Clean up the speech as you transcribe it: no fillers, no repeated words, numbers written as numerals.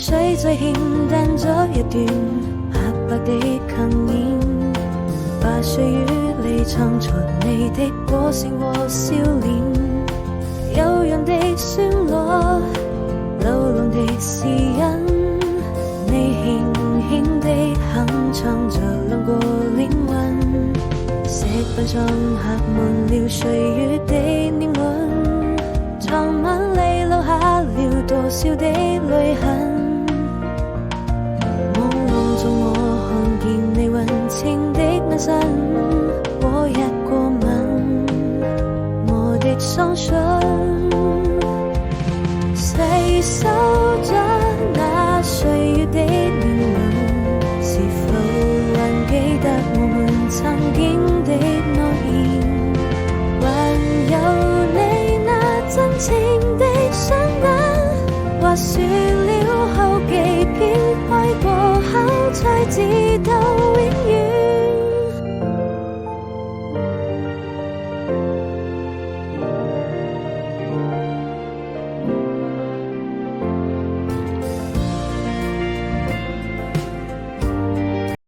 水再欠淡咗一段白白的強顏，把歲月裏藏藏你的歌聲和笑臉，悠揚的旋律，流浪的詩音，你輕輕地哼唱着兩個靈魂，石板上刻滿了歲月的年輪，藏晚裏留下了多少的淚痕，朦朧中我看見你溫情的眼神和一個吻，我的雙唇細數着那歲月的年輪，是否還記得我們曾經的諾言，還有你那真情的雙眼，滑雪了好幾遍，愛過後才知